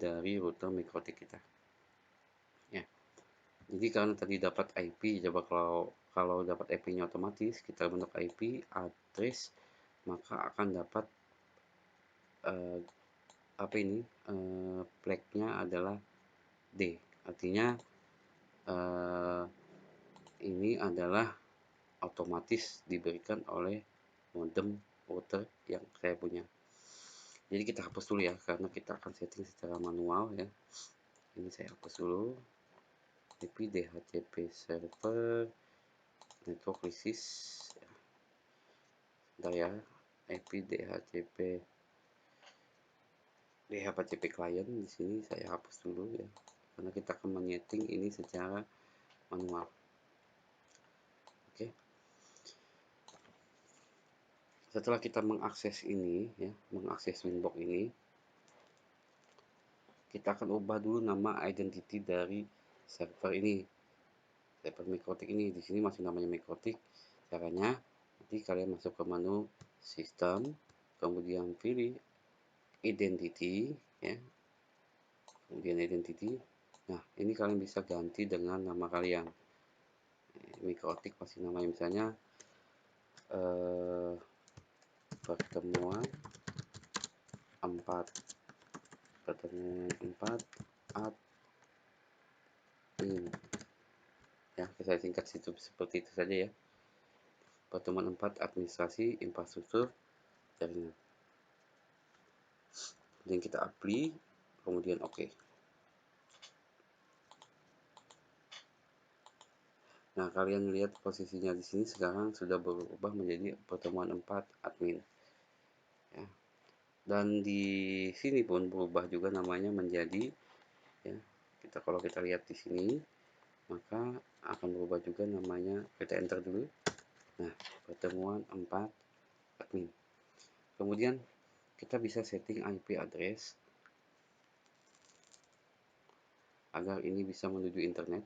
dari router mikrotik kita. Ya. Jadi karena tadi dapat IP, coba kalau dapat IP-nya otomatis, kita bentuk IP address, maka akan dapat apa ini? Flag-nya adalah D. Artinya ini adalah otomatis diberikan oleh modem router yang saya punya. Jadi kita hapus dulu ya, karena kita akan setting secara manual ya. Ini saya hapus dulu. IP DHCP server network resist. Bentar ya, IP DHCP client di sini saya hapus dulu ya, karena kita akan menyeting ini secara manual. Oke. Setelah kita mengakses ini ya, mengakses Winbox ini, kita akan ubah dulu nama identity dari server ini, server mikrotik ini. Di sini masih namanya mikrotik. Caranya nanti kalian masuk ke menu sistem, kemudian pilih identity ya, kemudian identity. Nah, ini kalian bisa ganti dengan nama kalian. Mikrotik pasti namanya misalnya pertemuan 4 admin ya, saya singkat situ seperti itu saja ya. Pertemuan 4 administrasi infrastruktur jaringan. Kemudian kita apply, kemudian oke. Nah, kalian lihat posisinya di sini sekarang sudah berubah menjadi pertemuan 4 admin ya. Dan di sini pun berubah juga namanya menjadi ya. Kalau kita lihat di sini, maka akan berubah juga namanya. Kita enter dulu. Nah, pertemuan 4 admin. Kemudian kita bisa setting IP address agar ini bisa menuju internet.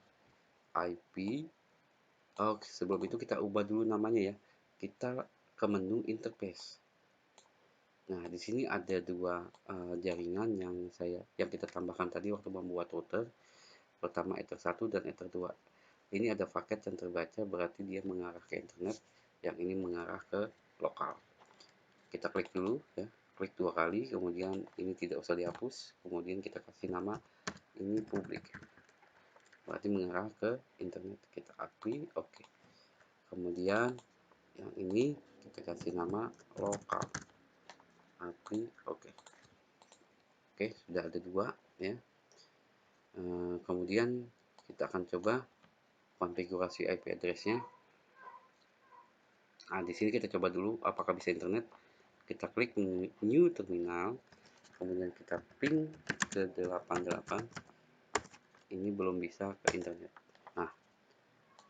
IP. Oh, sebelum itu kita ubah dulu namanya ya. Kita ke menu interface. Nah, di sini ada dua jaringan yang kita tambahkan tadi waktu membuat router. Pertama Ether 1 dan Ether 2. Ini ada paket yang terbaca, berarti dia mengarah ke internet, yang ini mengarah ke lokal. Kita klik dulu ya, klik 2 kali, kemudian ini tidak usah dihapus, kemudian kita kasih nama ini publik, berarti mengarah ke internet. Kita apply, oke. Kemudian yang ini kita kasih nama lokal, apply, oke. Oke, sudah ada dua ya. Kemudian kita akan coba konfigurasi IP address-nya. Nah, di sini kita coba dulu apakah bisa internet. Kita klik new terminal, kemudian kita ping ke 88. Ini belum bisa ke internet. Nah,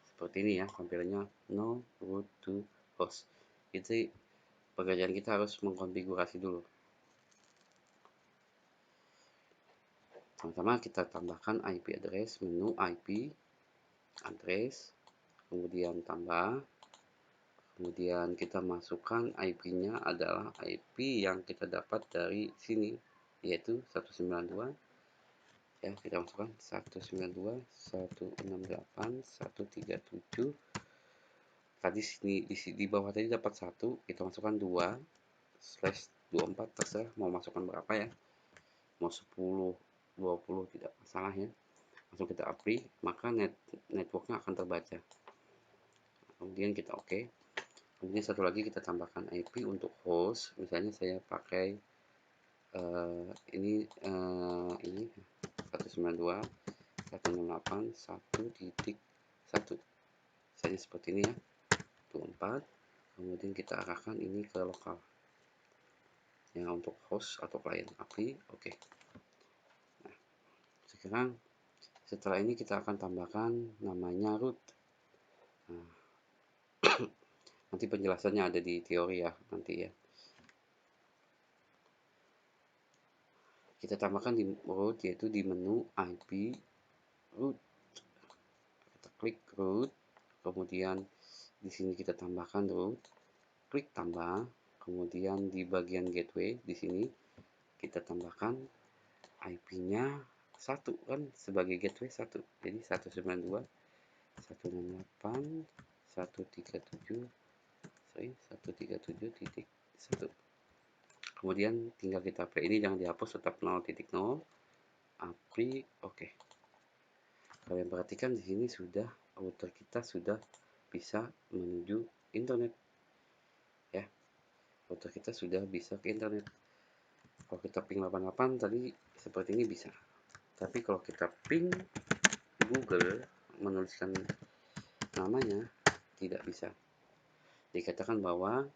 seperti ini ya tampilannya, no route to host. Jadi pekerjaan kita harus mengkonfigurasi dulu. Pertama kita tambahkan IP address, menu IP address, kemudian tambah, kemudian kita masukkan IP-nya adalah IP yang kita dapat dari sini, yaitu 192 ya. Kita masukkan 192.168.137. Tadi sini di bawah tadi dapat 1, kita masukkan 2/24, terserah mau masukkan berapa ya, mau 10 20 tidak masalah ya. Langsung kita apply, maka networknya akan terbaca. Kemudian kita oke. Kemudian satu lagi kita tambahkan IP untuk host, misalnya saya pakai ini 192.168.1.1, misalnya seperti ini ya, 24. Kemudian kita arahkan ini ke lokal ya, untuk host atau klien. Apply, oke. Nah, sekarang setelah ini kita akan tambahkan namanya root. Nah, nanti penjelasannya ada di teori ya nanti ya. Kita tambahkan di root, yaitu di menu IP root. Kita klik root, kemudian di sini kita tambahkan root, klik tambah, kemudian di bagian gateway di sini kita tambahkan IP-nya 1 kan, sebagai gateway 1. Jadi 192.168.137, sorry, 137.1. Kemudian tinggal kita play. Ini jangan dihapus, tetap 0.0. API oke. Kalian perhatikan di sini sudah router kita sudah bisa menuju internet ya. Router kita sudah bisa ke internet. Kalau kita ping 88 tadi seperti ini bisa. Tapi kalau kita ping Google menuliskan namanya tidak bisa. Dikatakan bahwa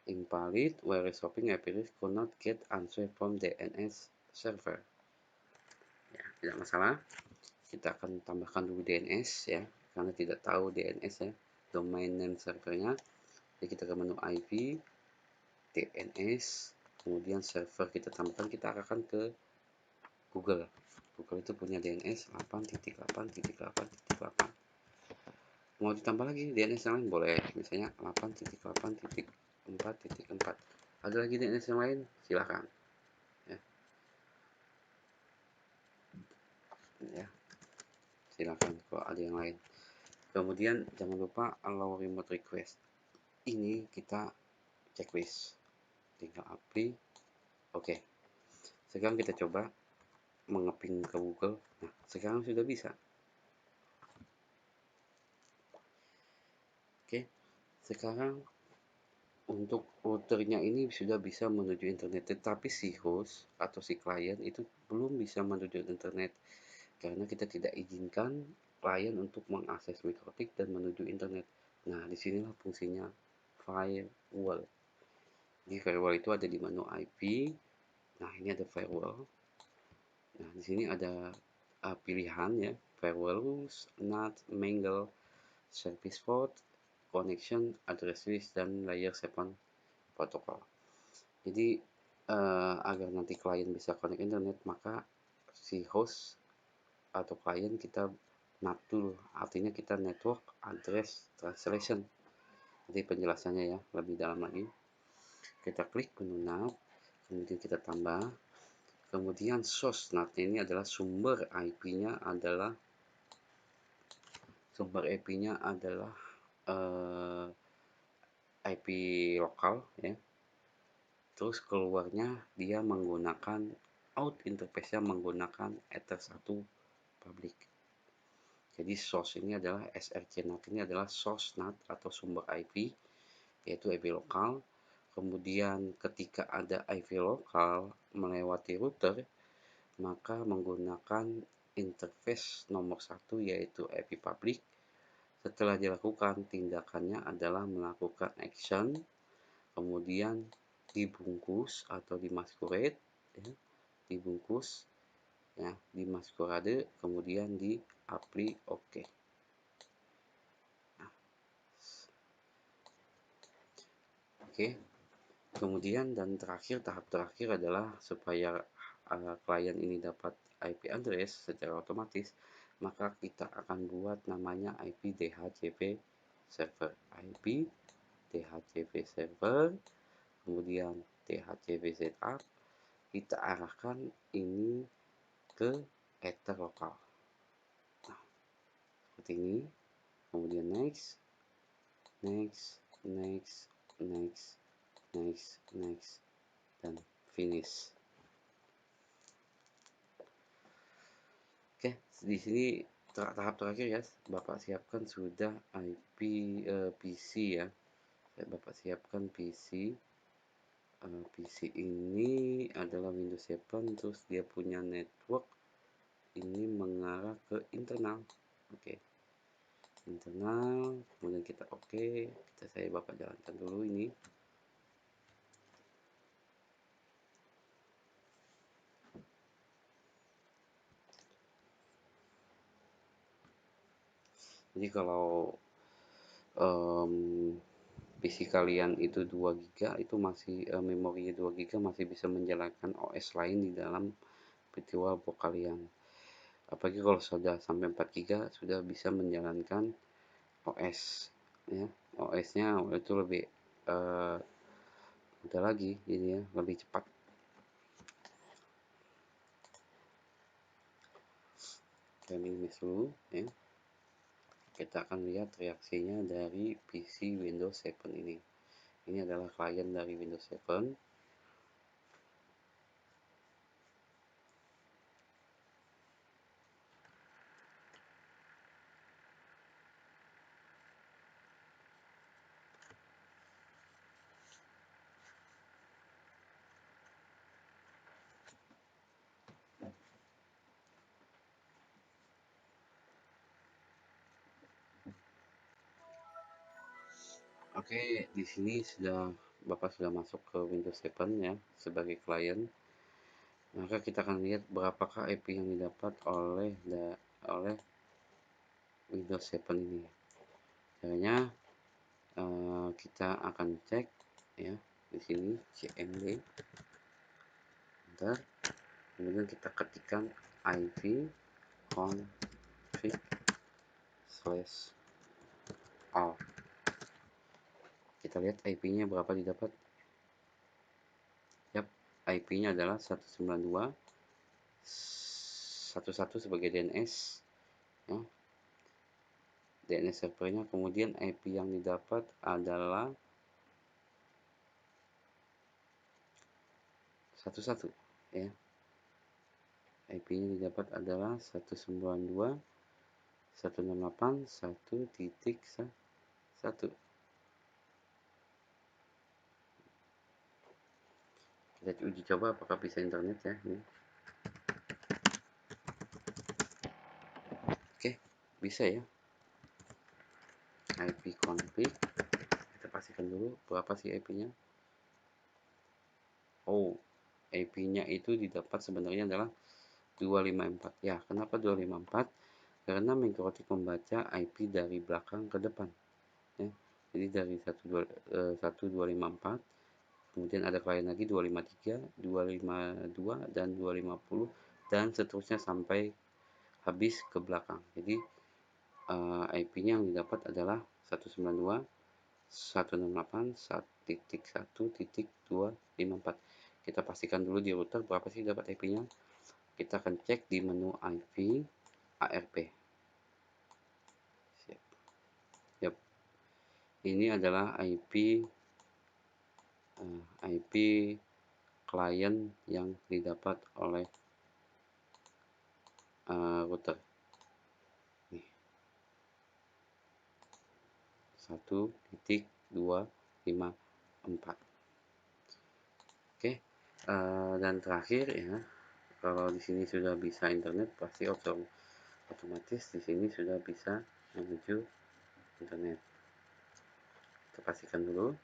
invalid where shopping address could not get answer from DNS server. Ya, tidak masalah. Kita akan tambahkan dulu DNS ya, karena tidak tahu DNS ya, domain name servernya. Jadi kita ke menu IP, DNS, kemudian server kita tambahkan, kita akan ke Google. Google itu punya DNS 8.8.8.8. Mau ditambah lagi DNS yang lain boleh, misalnya 8.8.4.4. Ada lagi DNS yang lain, silahkan ya. Ya, silahkan kalau ada yang lain. Kemudian jangan lupa allow remote request. Ini kita checklist. Tinggal apply. Oke. Sekarang kita coba mengeping ke Google. Nah, sekarang sudah bisa. Oke. Sekarang untuk routernya ini sudah bisa menuju internet, tetapi si host atau si klien itu belum bisa menuju internet karena kita tidak izinkan klien untuk mengakses mikrotik dan menuju internet. Nah, disinilah fungsinya firewall. Jadi firewall itu ada di menu IP. Nah, ini ada firewall. Nah, di sini ada pilihan ya, firewall rules, NAT, mangle, service port, connection, address list, dan layer 7 protokol. Jadi agar nanti klien bisa connect internet, maka si host atau klien kita NAT dulu, artinya kita network address translation. Jadi penjelasannya ya lebih dalam lagi. Kita klik menu NAT, kemudian kita tambah. Kemudian source NAT ini adalah sumber IP-nya adalah IP lokal ya. Terus keluarnya dia menggunakan out interface-nya menggunakan Ether 1 public. Jadi source ini adalah SRC NAT ini adalah source NAT atau sumber IP, yaitu IP lokal. Kemudian ketika ada IP lokal melewati router, maka menggunakan interface nomor 1 yaitu IP public. Setelah dilakukan, tindakannya adalah melakukan action, kemudian dibungkus atau dimasquerade ya, dibungkus ya, dimasquerade, kemudian di apply oke. Nah, oke. Kemudian dan terakhir, tahap terakhir adalah supaya klien ini dapat IP address secara otomatis, maka kita akan buat namanya IP DHCP server. IP DHCP server, kemudian DHCP setup, kita arahkan ini ke Ether lokal. Nah, seperti ini. Kemudian next, next, next, next, next, next, dan finish. Oke, di sini tahap terakhir ya, Bapak siapkan sudah IP PC ya. Bapak siapkan PC. PC ini adalah Windows 7, terus dia punya network ini mengarah ke internal. Oke. Internal, kemudian kita oke. Saya Bapak jalankan dulu ini. Jadi kalau PC kalian itu 2 GB itu masih memori 2 GB masih bisa menjalankan OS lain di dalam virtual box kalian. Apalagi kalau sudah sampai 4 GB sudah bisa menjalankan OS ya. OS-nya itu lebih mudah lagi, jadi ya lebih cepat. saya minimize dulu ya. Kita akan lihat reaksinya dari PC Windows 7 ini. Ini adalah klien dari Windows 7. Oke, di sini Bapak sudah masuk ke Windows 7 ya sebagai klien. Maka kita akan lihat berapakah IP yang didapat oleh Windows 7 ini. Caranya kita akan cek ya di sini cmd. Bentar. Kemudian kita ketikkan ip config /all. Kita lihat IP-nya berapa didapat. Yap, IP-nya adalah 192.1.1 sebagai DNS ya. DNS servernya, kemudian IP yang didapat adalah 11 ya. IP-nya didapat adalah 192.168.1.1. Kita uji coba apakah bisa internet ya ini. Oke, bisa ya. IP config, kita pastikan dulu berapa sih IP-nya. Oh, IP-nya itu didapat sebenarnya adalah 254 ya. Kenapa 254? Karena Microtik membaca IP dari belakang ke depan ya. Jadi dari 1254, kemudian ada klien lagi 253, 252 dan 250 dan seterusnya sampai habis ke belakang. Jadi IP-nya yang didapat adalah 192.168.1.1.254. Kita pastikan dulu di router berapa sih dapat IP-nya. Kita akan cek di menu IP ARP. Yap. Ini adalah IP klien yang didapat oleh router. Nih. 1.254. Oke. Dan terakhir ya, kalau di sini sudah bisa internet, pasti otomatis di sini sudah bisa menuju internet. Kita pastikan dulu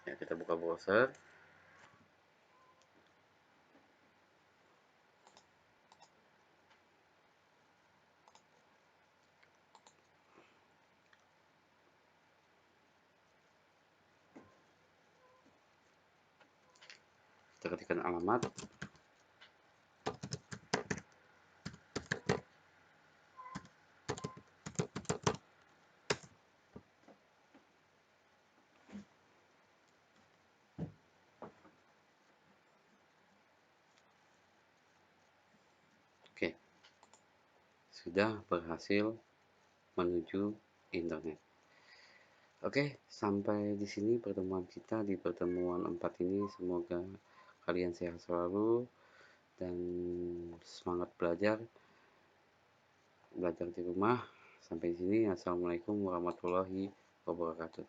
ya, kita buka browser. Kita ketikkan alamat. Oke, sudah berhasil menuju internet. Oke, sampai di sini pertemuan kita di pertemuan 4 ini. Semoga kalian sehat selalu dan semangat belajar di rumah. Sampai di sini, assalamualaikum warahmatullahi wabarakatuh.